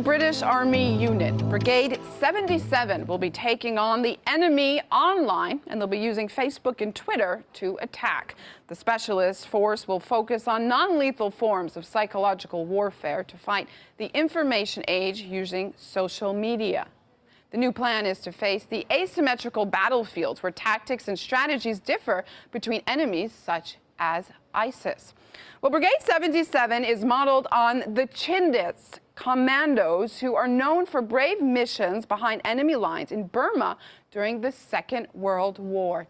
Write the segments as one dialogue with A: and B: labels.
A: British Army unit, Brigade 77, will be taking on the enemy online, and they'll be using Facebook and Twitter to attack. The specialist force will focus on non-lethal forms of psychological warfare to fight the information age using social media. The new plan is to face the asymmetrical battlefields where tactics and strategies differ between enemies such as ISIS. Well, Brigade 77 is modeled on the Chindits commandos, who are known for brave missions behind enemy lines in Burma during the Second World War.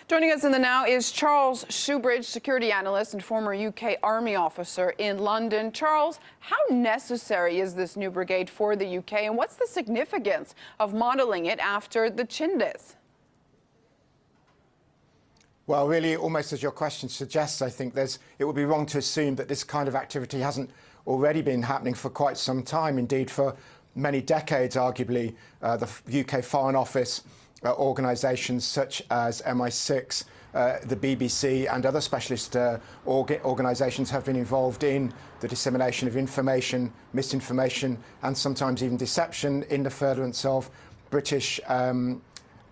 A: Joining us in the now is Charles Shoebridge, security analyst and former UK Army officer in London. Charles, how necessary is this new brigade for the UK, and what's the significance of modeling it after the Chindits?
B: Well, really, almost as your question suggests, I think it would be wrong to assume that this kind of activity hasn't already been happening for quite some time. Indeed, for many decades, arguably, the UK Foreign Office, organisations such as MI6, the BBC and other specialist organisations have been involved in the dissemination of information, misinformation and sometimes even deception in the furtherance of British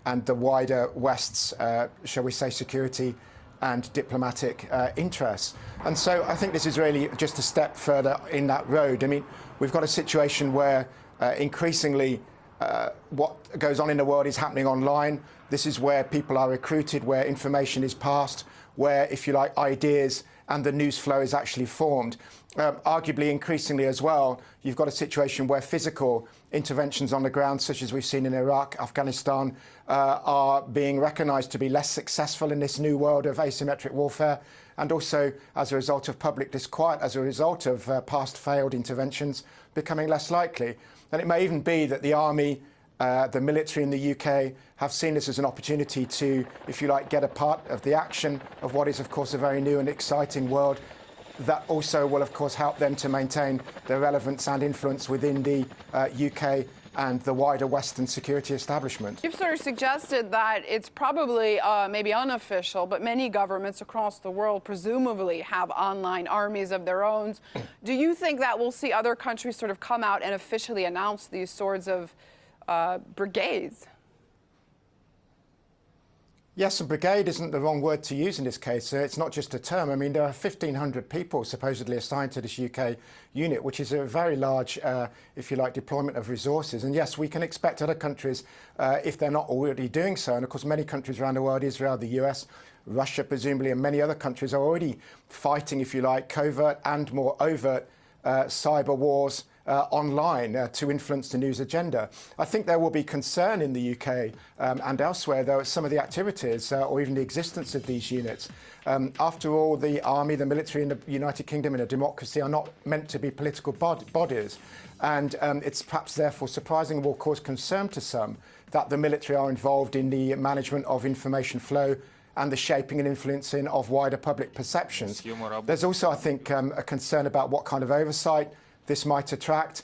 B: and the wider West's, shall we say, security and diplomatic interests. And so I think this is really just a step further in that road. I mean, we've got a situation where increasingly what goes on in the world is happening online. This is where people are recruited, where information is passed, where, if you like, ideas and the news flow is actually formed. Arguably, increasingly as well, you've got a situation where physical interventions on the ground, such as we've seen in Iraq, Afghanistan, are being recognised to be less successful in this new world of asymmetric warfare, and also as a result of public disquiet, as a result of past failed interventions, becoming less likely. And it may even be that the army, the military in the UK have seen this as an opportunity to, if you like, get a part of the action of what is, of course, a very new and exciting world. That also will, of course, help them to maintain their relevance and influence within the UK and the wider Western security establishment.
A: You've sort of suggested that it's probably maybe unofficial, but many governments across the world presumably have online armies of their own. Do you think that we'll see other countries sort of come out and officially announce these sorts of brigades?
B: Yes, a brigade isn't the wrong word to use in this case. It's not just a term. I mean, there are 1,500 people supposedly assigned to this UK unit, which is a very large, if you like, deployment of resources. And yes, we can expect other countries, if they're not already doing so, and of course many countries around the world, Israel, the US, Russia presumably, and many other countries are already fighting, if you like, covert and more overt cyber wars online to influence the news agenda. I think there will be concern in the UK and elsewhere, though, at some of the activities or even the existence of these units. After all, the army, the military in the United Kingdom in a democracy are not meant to be political bodies. And it's perhaps therefore surprising and will cause concern to some that the military are involved in the management of information flow and the shaping and influencing of wider public perceptions. There's also, I think, a concern about what kind of oversight this might attract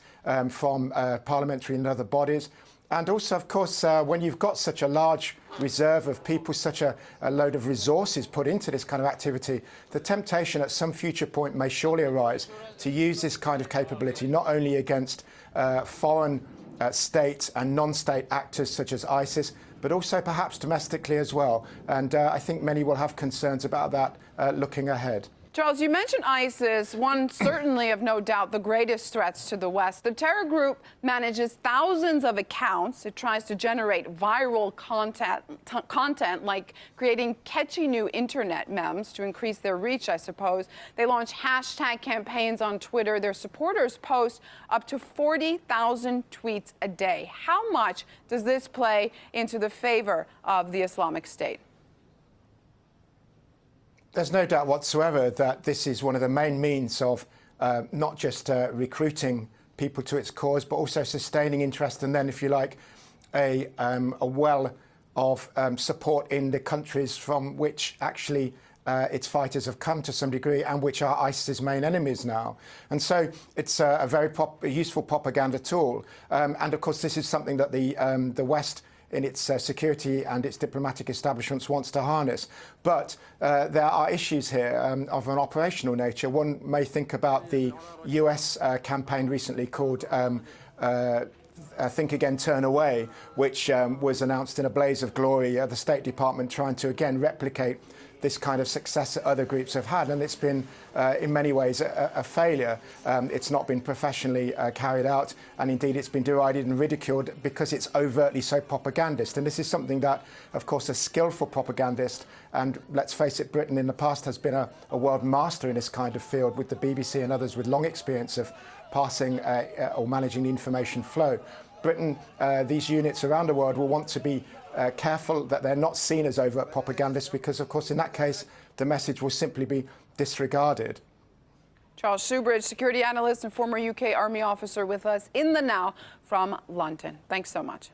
B: from parliamentary and other bodies. And also, of course, when you've got such a large reserve of people, such a load of resources put into this kind of activity, the temptation at some future point may surely arise to use this kind of capability not only against foreign state and non-state actors such as ISIS, but also perhaps domestically as well. And I think many will have concerns about that looking ahead.
A: Charles, you mentioned ISIS, one certainly of no doubt the greatest threats to the West. The terror group manages thousands of accounts. It tries to generate viral content like creating catchy new internet memes to increase their reach, I suppose. They launch hashtag campaigns on Twitter. Their supporters post up to 40,000 tweets a day. How much does this play into the favor of the Islamic State?
B: There's no doubt whatsoever that this is one of the main means of not just recruiting people to its cause, but also sustaining interest and then, if you like, a well of support in the countries from which actually its fighters have come to some degree and which are ISIS's main enemies now. And so it's a very useful propaganda tool. And of course, this is something that the West in its security and its diplomatic establishments wants to harness. But there are issues here of an operational nature. One may think about the US campaign recently called Think Again, Turn Away, which was announced in a blaze of glory. The State Department trying to again replicate this kind of success that other groups have had, and it's been in many ways a failure. It's not been professionally carried out, and indeed it's been derided and ridiculed because it's overtly so propagandist. And this is something that, of course, a skillful propagandist, and let's face it, Britain in the past has been a world master in this kind of field, with the BBC and others with long experience of passing or managing the information flow. Britain, these units around the world will want to be careful that they're not seen as overt propagandists, because, of course, in that case, the message will simply be disregarded.
A: Charles Shoebridge, security analyst and former UK Army officer, with us in the Now from London. Thanks so much.